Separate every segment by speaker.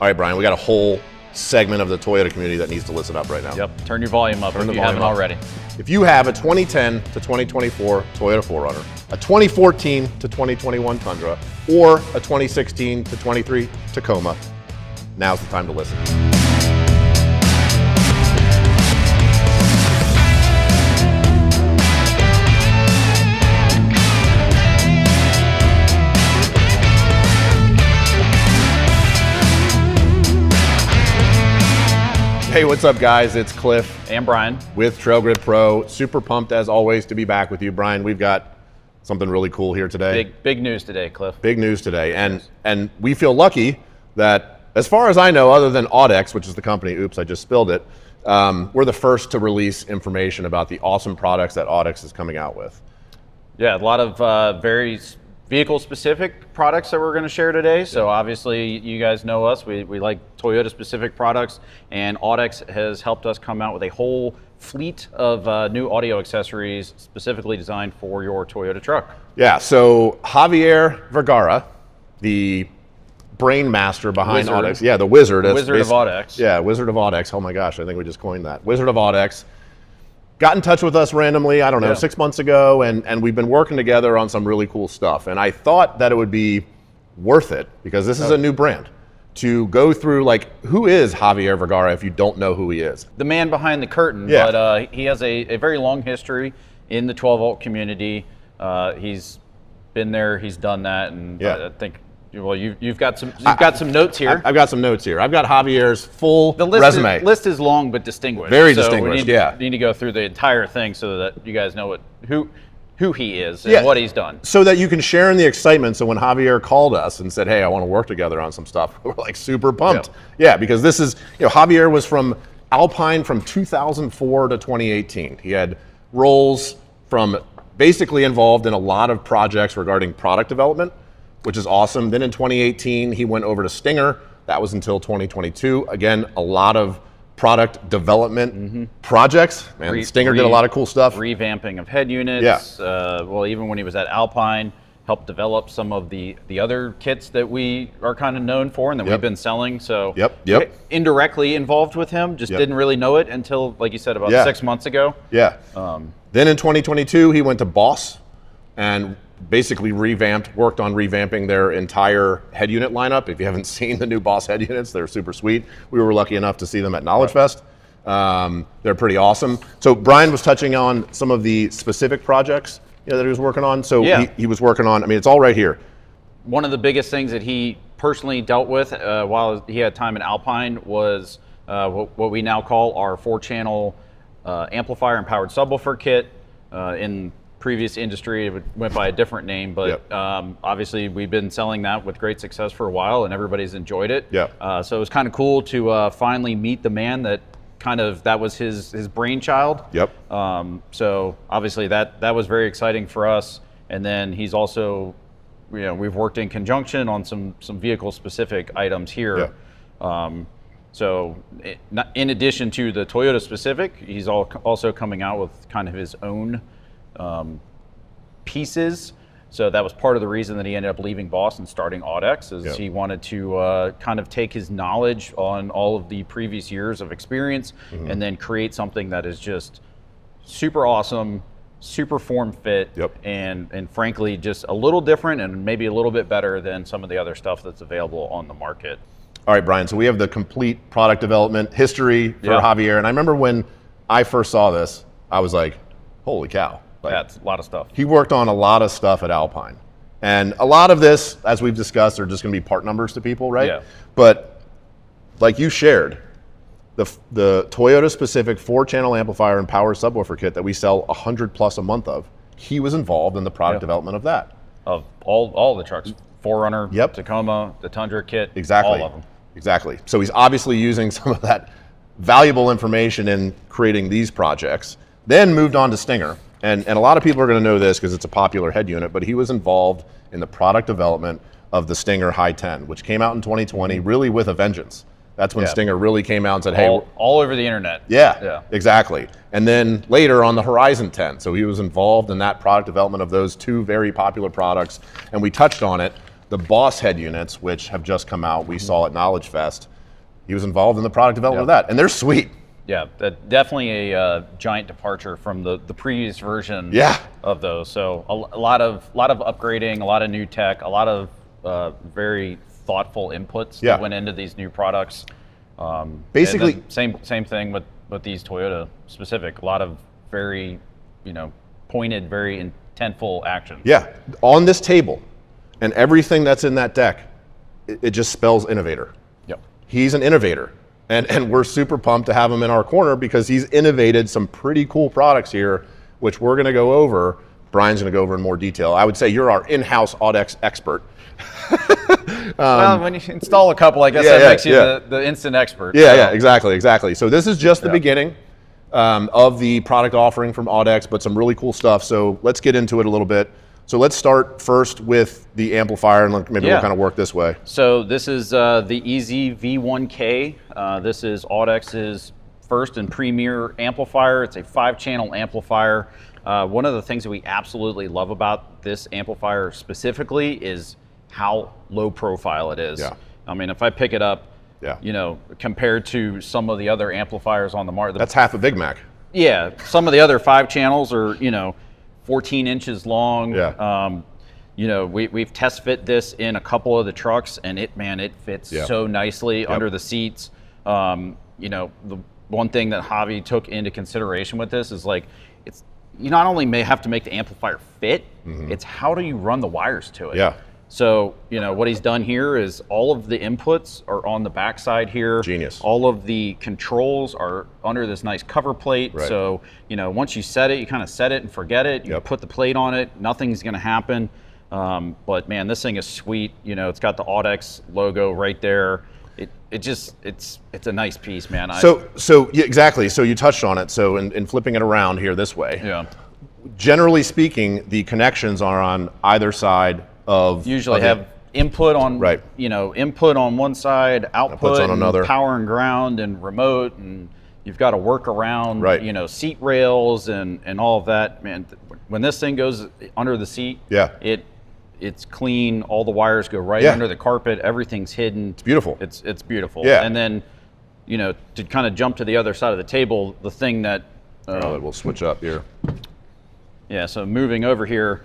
Speaker 1: All right, Brian, we got a whole segment of the Toyota community that needs to listen up right now.
Speaker 2: Yep, turn your volume up if you haven't already.
Speaker 1: If you have a 2010 to 2024 Toyota 4Runner, a 2014 to 2021 Tundra, or a 2016 to 23 Tacoma, now's the time to listen. Hey, what's up, guys? It's Cliff
Speaker 2: and Brian
Speaker 1: with Trail Grid Pro. Super pumped, as always, to be back with you. Brian, we've got something really cool here today.
Speaker 2: Big news today, Cliff.
Speaker 1: Big news today. And we feel lucky that, as far as I know, other than AudX, which is the company, oops, I just spilled it, we're the first to release information about the awesome products that AudX is coming out with.
Speaker 2: Yeah, a lot of very vehicle-specific products that we're going to share today. So obviously, you guys know us. We like Toyota-specific products, and AudX has helped us come out with a whole fleet of new audio accessories specifically designed for your Toyota truck.
Speaker 1: Yeah, so Javier Vergara, the brain master behind AudX. Yeah, the wizard.
Speaker 2: Wizard of AudX.
Speaker 1: Yeah, Wizard of AudX. Oh my gosh, I think we just coined that. Wizard of AudX. Got in touch with us randomly, I don't know, 6 months ago, and we've been working together on some really cool stuff. And I thought that it would be worth it, because this is a new brand, to go through, like, who is Javier Vergara if you don't know who he is?
Speaker 2: The man behind the curtain, but he has a very long history in the 12-volt community. He's been there, he's done that, and I think, well, you've got some notes here.
Speaker 1: I've got some notes here. I've got Javier's full resume.
Speaker 2: The list is long but distinguished.
Speaker 1: Very distinguished,
Speaker 2: we need to go through the entire thing so that you guys know who he is and what he's done.
Speaker 1: So that you can share in the excitement. So when Javier called us and said, hey, I want to work together on some stuff, we're like super pumped. Yeah, because this is, Javier was from Alpine from 2004 to 2018. He had roles from basically involved in a lot of projects regarding product development, which is awesome. Then in 2018, he went over to Stinger. That was until 2022. Again, a lot of product development projects. Man, Stinger did a lot of cool stuff.
Speaker 2: Revamping of head units. Well, even when he was at Alpine, helped develop some of the other kits that we are kind of known for and that we've been selling. So indirectly involved with him, just didn't really know it until, like you said, about 6 months ago.
Speaker 1: Yeah. Then in 2022, he went to Boss and basically worked on revamping their entire head unit lineup. If you haven't seen the new Boss head units, they're super sweet. We were lucky enough to see them at Knowledge Fest. They're pretty awesome. So Brian was touching on some of the specific projects that he was working on. So he was working on, I mean, it's all right here.
Speaker 2: One of the biggest things that he personally dealt with while he had time in Alpine was what we now call our 4-channel amplifier and powered subwoofer kit. In previous industry, it went by a different name, but obviously we've been selling that with great success for a while, and everybody's enjoyed it. So it was kind of cool to finally meet the man that was his brainchild. So obviously that was very exciting for us. And then he's also, we've worked in conjunction on some vehicle specific items here. So in addition to the Toyota specific, he's also coming out with kind of his own pieces. So that was part of the reason that he ended up leaving Boss and starting AudX, is he wanted to kind of take his knowledge on all of the previous years of experience and then create something that is just super awesome, super form fit, and frankly just a little different and maybe a little bit better than some of the other stuff that's available on the market.
Speaker 1: All right, Brian, so we have the complete product development history for Javier. And I remember when I first saw this, I was like, holy cow.
Speaker 2: That's a lot of stuff.
Speaker 1: He worked on a lot of stuff at Alpine. And a lot of this, as we've discussed, are just going to be part numbers to people, right? But like you shared, the Toyota-specific 4-channel amplifier and power subwoofer kit that we sell 100 plus a month of, he was involved in the product development of that.
Speaker 2: Of all the trucks, 4Runner, Tacoma, the Tundra kit, all of them.
Speaker 1: Exactly. So he's obviously using some of that valuable information in creating these projects. Then moved on to Stinger. And a lot of people are going to know this because it's a popular head unit, but he was involved in the product development of the Stinger High 10, which came out in 2020, really with a vengeance. That's when Stinger really came out and said, hey.
Speaker 2: All over the internet.
Speaker 1: Yeah, exactly. And then later on the Horizon 10. So he was involved in that product development of those two very popular products, and we touched on it. The Boss head units, which have just come out, we saw at Knowledge Fest. He was involved in the product development of that, and they're sweet.
Speaker 2: Yeah, definitely a giant departure from the previous version of those. So a lot of upgrading, a lot of new tech, a lot of very thoughtful inputs that went into these new products.
Speaker 1: Basically,
Speaker 2: same thing with these Toyota specific. A lot of very, pointed, very intentful action.
Speaker 1: Yeah, on this table, and everything that's in that deck, it just spells innovator.
Speaker 2: Yep.
Speaker 1: He's an innovator. And we're super pumped to have him in our corner because he's innovated some pretty cool products here, which we're going to go over. Brian's going to go over in more detail. I would say you're our in-house AudX expert.
Speaker 2: Well, when you install a couple, I guess that makes you the instant expert.
Speaker 1: Yeah, exactly. So this is just the beginning of the product offering from AudX, but some really cool stuff. So let's get into it a little bit. So let's start first with the amplifier, and maybe we'll kind of work this way.
Speaker 2: So this is the EZ V1K. This is AudX's first and premier amplifier. It's a 5-channel amplifier. One of the things that we absolutely love about this amplifier specifically is how low profile it is.
Speaker 1: Yeah.
Speaker 2: I mean, if I pick it up, compared to some of the other amplifiers on the market.
Speaker 1: That's half a Big Mac.
Speaker 2: Yeah, some of the other 5 channels are, 14 inches long.
Speaker 1: Yeah.
Speaker 2: We've test fit this in a couple of the trucks, and it fits so nicely under the seats. The one thing that Javi took into consideration with this is you not only may have to make the amplifier fit, it's how do you run the wires to it.
Speaker 1: Yeah.
Speaker 2: So, what he's done here is all of the inputs are on the backside here.
Speaker 1: Genius.
Speaker 2: All of the controls are under this nice cover plate.
Speaker 1: Right.
Speaker 2: So, once you set it, you kind of set it and forget it. You put the plate on it, nothing's going to happen. But man, this thing is sweet. It's got the AudX logo right there. It's a nice piece, man.
Speaker 1: Exactly. So you touched on it. So in flipping it around here this way.
Speaker 2: Yeah.
Speaker 1: Generally speaking, the connections are on either side of.
Speaker 2: Usually have input on input on one side, output
Speaker 1: on another,
Speaker 2: power and ground and remote, and you've got to work around seat rails and all of that. Man, when this thing goes under the seat, it's clean. All the wires go right under the carpet. Everything's hidden.
Speaker 1: It's beautiful.
Speaker 2: It's beautiful.
Speaker 1: Yeah.
Speaker 2: And then, to kind of jump to the other side of the table, the thing that
Speaker 1: we'll switch up here.
Speaker 2: Yeah. So moving over here,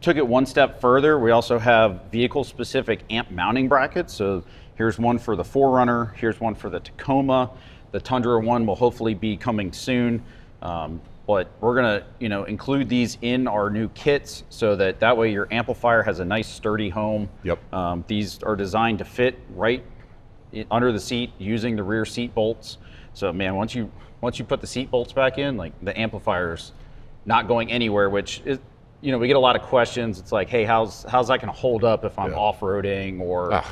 Speaker 2: took it one step further. We also have vehicle-specific amp mounting brackets. So here's one for the 4Runner. Here's one for the Tacoma. The Tundra one will hopefully be coming soon. But we're gonna, include these in our new kits so that way your amplifier has a nice sturdy home.
Speaker 1: Yep.
Speaker 2: These are designed to fit right under the seat using the rear seat bolts. So man, once you put the seat bolts back in, the amplifier's not going anywhere, which is, we get a lot of questions. It's like, hey, how's that going to hold up if I'm off-roading or,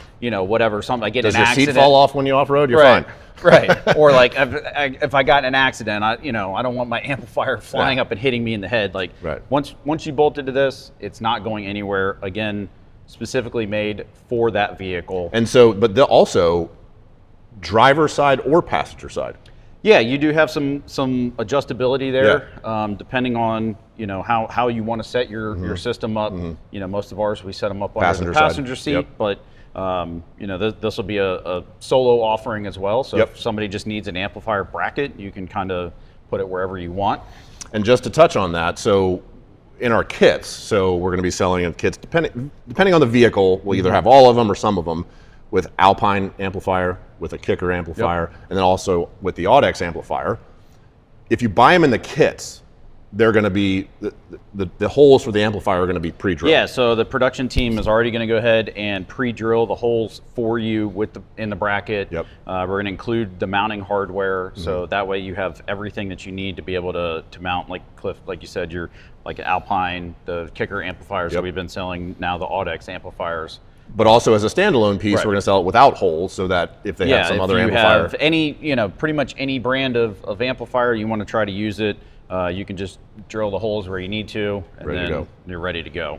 Speaker 2: whatever, something. I get
Speaker 1: Does
Speaker 2: an accident.
Speaker 1: Does your seat fall off when you off-road? You're fine.
Speaker 2: Right. Or if I got in an accident, I don't want my amplifier flying up and hitting me in the head. Once you bolt into this, it's not going anywhere. Again, specifically made for that vehicle.
Speaker 1: And so, but also driver side or passenger side.
Speaker 2: Yeah, you do have some adjustability there, depending on how you want to set your system up. Most of ours we set them up under the passenger seat, but this will be a solo offering as well. So if somebody just needs an amplifier bracket, you can kind of put it wherever you want.
Speaker 1: And just to touch on that, so in our kits, so we're going to be selling kits depending on the vehicle. We'll either have all of them or some of them with Alpine amplifier, with a kicker amplifier, and then also with the AudX amplifier. If you buy them in the kits, they're going to be, the holes for the amplifier are going to be pre-drilled.
Speaker 2: Yeah, so the production team is already going to go ahead and pre-drill the holes for you in the bracket.
Speaker 1: Yep.
Speaker 2: We're going to include the mounting hardware, so that way you have everything that you need to be able to mount, like Cliff, like you said, your Alpine, the kicker amplifiers that we've been selling, now the AudX amplifiers.
Speaker 1: But also as a standalone piece, we're going to sell it without holes, so that if they have some other amplifier.
Speaker 2: Have any, pretty much any brand of amplifier you want to try to use it, you can just drill the holes where you need to, and then you're ready to go.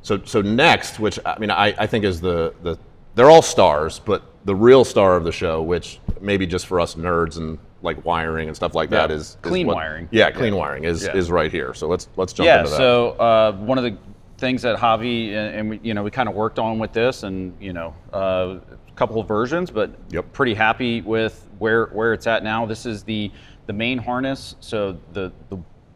Speaker 1: So next, which I think is they're all stars, but the real star of the show, which maybe just for us nerds and like wiring and stuff like that, is
Speaker 2: clean wiring.
Speaker 1: Yeah, clean wiring is right here. So let's jump into that.
Speaker 2: So one of the things that Javi and we kind of worked on with this, and a couple of versions, but pretty happy with where it's at now. This is the main harness. So the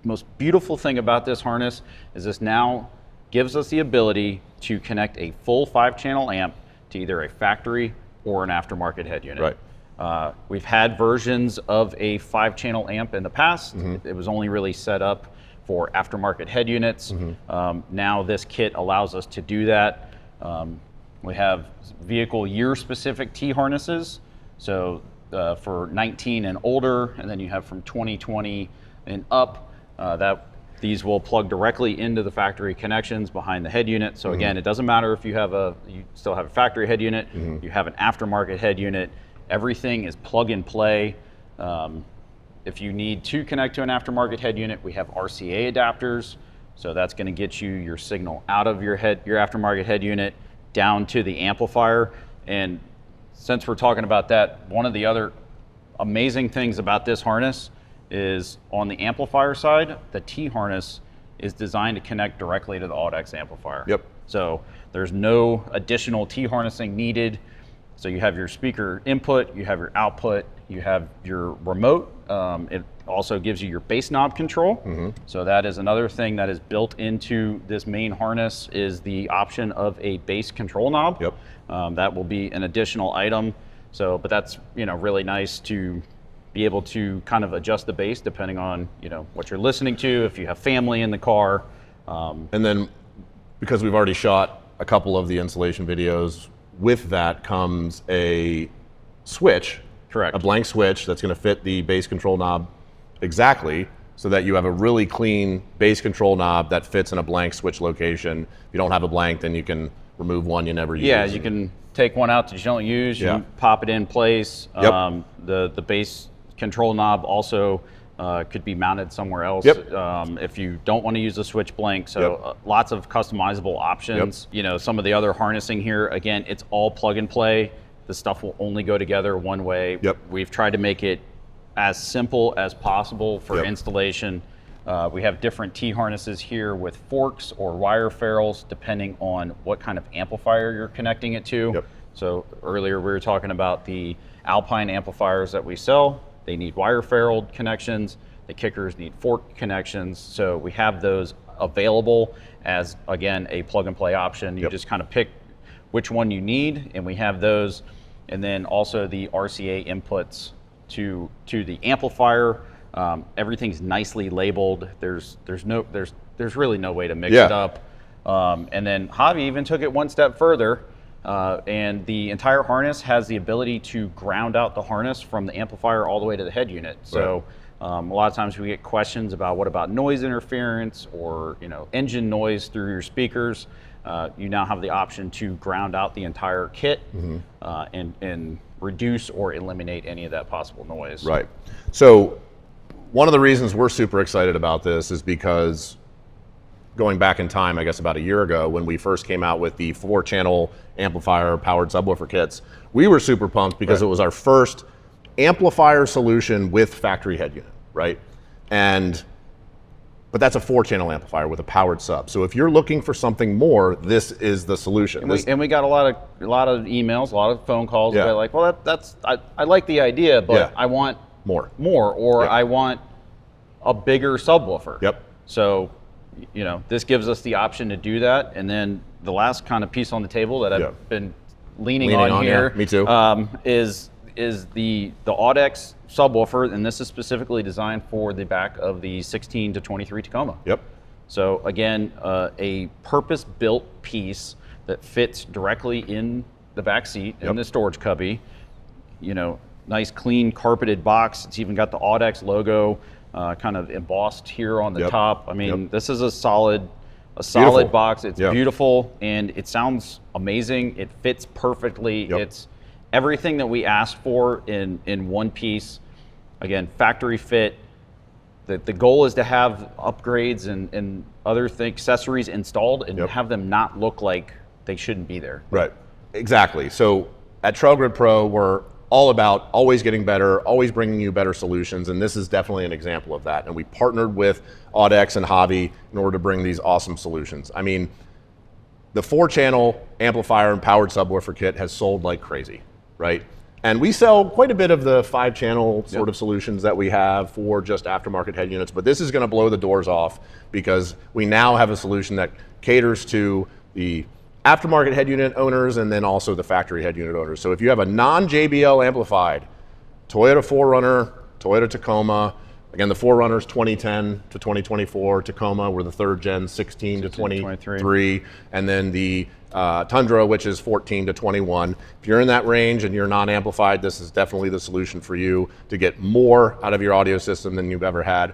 Speaker 2: most beautiful thing about this harness is this now gives us the ability to connect a full 5-channel amp to either a factory or an aftermarket head unit.
Speaker 1: Right.
Speaker 2: We've had versions of a 5-channel amp in the past. It was only really set up for aftermarket head units. Now this kit allows us to do that. We have vehicle year specific T harnesses. So for 19 and older, and then you have from 2020 and up, these will plug directly into the factory connections behind the head unit. So again, it doesn't matter if you still have a factory head unit, you have an aftermarket head unit, everything is plug and play. If you need to connect to an aftermarket head unit, we have RCA adapters. So that's going to get you your signal out of your aftermarket head unit down to the amplifier. And since we're talking about that, one of the other amazing things about this harness is on the amplifier side, the T harness is designed to connect directly to the AudX amplifier. So there's no additional T harnessing needed. So you have your speaker input, you have your output, you have your remote. It also gives you your bass knob control. So that is another thing that is built into this main harness, is the option of a bass control knob. That will be an additional item. So, but that's really nice to be able to kind of adjust the bass depending on what you're listening to, if you have family in the car.
Speaker 1: And then, because we've already shot a couple of the installation videos, with that comes a switch.
Speaker 2: Correct.
Speaker 1: A blank switch that's going to fit the bass control knob exactly, so that you have a really clean bass control knob that fits in a blank switch location. If you don't have a blank, then you can remove one you never use.
Speaker 2: Yeah, you can take one out that you don't use, you pop it in place. The bass control knob also could be mounted somewhere else if you don't want to use a switch blank. So lots of customizable options. Some of the other harnessing here, again, it's all plug and play. The stuff will only go together one way. We've tried to make it as simple as possible for installation. We have different T harnesses here with forks or wire ferrules, depending on what kind of amplifier you're connecting it to. So earlier we were talking about the Alpine amplifiers that we sell. They need wire ferruled connections. The kickers need fork connections. So we have those available as, again, a plug and play option. You just kind of pick which one you need, and we have those. And then also the RCA inputs to the amplifier. Everything's nicely labeled. There's really no way to mix it up. And then Javi even took it one step further, and the entire harness has the ability to ground out the harness from the amplifier all the way to the head unit. So a lot of times we get questions about what about noise interference or engine noise through your speakers. You now have the option to ground out the entire kit and reduce or eliminate any of that possible noise.
Speaker 1: Right. So one of the reasons we're super excited about this is because going back in time, I guess about a year ago, when we first came out with the 4-channel amplifier powered subwoofer kits, we were super pumped because it was our first amplifier solution with factory head unit, right? But that's a 4-channel amplifier with a powered sub. So if you're looking for something more, this is the solution.
Speaker 2: And we got a lot of emails, a lot of phone calls. They're like, well, I like the idea, but I want more, or I want a bigger subwoofer. So, this gives us the option to do that. And then the last kind of piece on the table that I've been leaning on here,
Speaker 1: me too,
Speaker 2: is the AudX subwoofer, and this is specifically designed for the back of the 16 to 23 Tacoma. So again, a purpose-built piece that fits directly in the back seat in the storage cubby. Nice clean carpeted box. It's even got the AudX logo kind of embossed here on the top. I mean, this is a solid box. It's beautiful, and it sounds amazing. It fits perfectly. It's everything that we asked for in one piece. Again, factory fit. The goal is to have upgrades and other accessories installed and have them not look like they shouldn't be there.
Speaker 1: Right, exactly. So at Trailgrid Pro, we're all about always getting better, always bringing you better solutions, and this is definitely an example of that. And we partnered with AudX and Javi in order to bring these awesome solutions. I mean, the 4-channel amplifier and powered subwoofer kit has sold like crazy, right? And we sell quite a bit of the 5-channel sort of solutions that we have for just aftermarket head units, but this is going to blow the doors off because we now have a solution that caters to the aftermarket head unit owners and then also the factory head unit owners. So if you have a non-JBL amplified Toyota 4Runner, Toyota Tacoma, again, the 4Runner's 2010 to 2024, Tacoma, we're the 3rd gen, 16 to 23, and then the Tundra, which is 14 to 21. If you're in that range and you're non-amplified, this is definitely the solution for you to get more out of your audio system than you've ever had.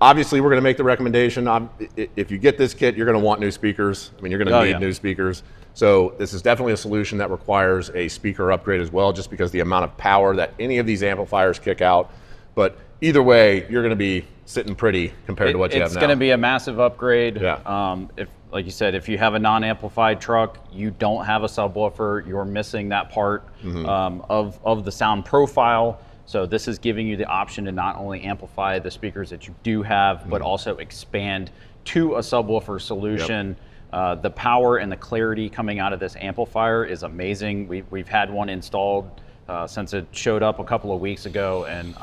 Speaker 1: Obviously, we're going to make the recommendation. If you get this kit, you're going to want new speakers. I mean, you're going to need new speakers. So this is definitely a solution that requires a speaker upgrade as well, just because the amount of power that any of these amplifiers kick out. But either way, you're going to be sitting pretty compared to what you have now.
Speaker 2: It's going to be a massive upgrade.
Speaker 1: Yeah.
Speaker 2: If, like you said, if you have a non-amplified truck, you don't have a subwoofer, you're missing that part of the sound profile. So this is giving you the option to not only amplify the speakers that you do have, but also expand to a subwoofer solution. The power and the clarity coming out of this amplifier is amazing. We've had one installed since it showed up a couple of weeks ago, and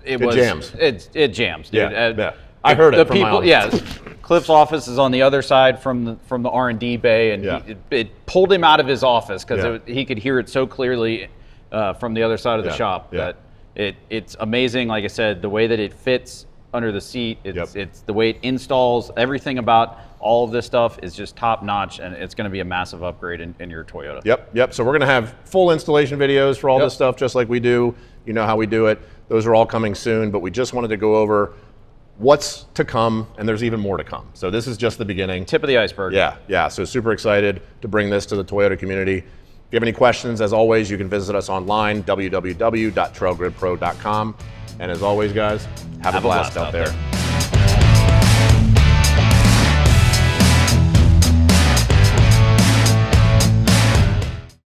Speaker 2: it
Speaker 1: jams.
Speaker 2: It jams, dude.
Speaker 1: Yeah. I heard it from my office.
Speaker 2: Cliff's office is on the other side from the R&D bay, and it pulled him out of his office because he could hear it so clearly from the other side of the shop. That it's amazing. Like I said, the way that it fits under the seat, it's the way it installs. Everything about all of this stuff is just top notch, and it's going to be a massive upgrade in your Toyota. Yep.
Speaker 1: So we're going to have full installation videos for all this stuff, just like we do. You know how we do it. Those are all coming soon, but we just wanted to go over what's to come, and there's even more to come. So this is just the beginning.
Speaker 2: Tip of the iceberg.
Speaker 1: Yeah. So super excited to bring this to the Toyota community. If you have any questions, as always, you can visit us online, www.trailgridpro.com. And as always, guys, have a blast out there.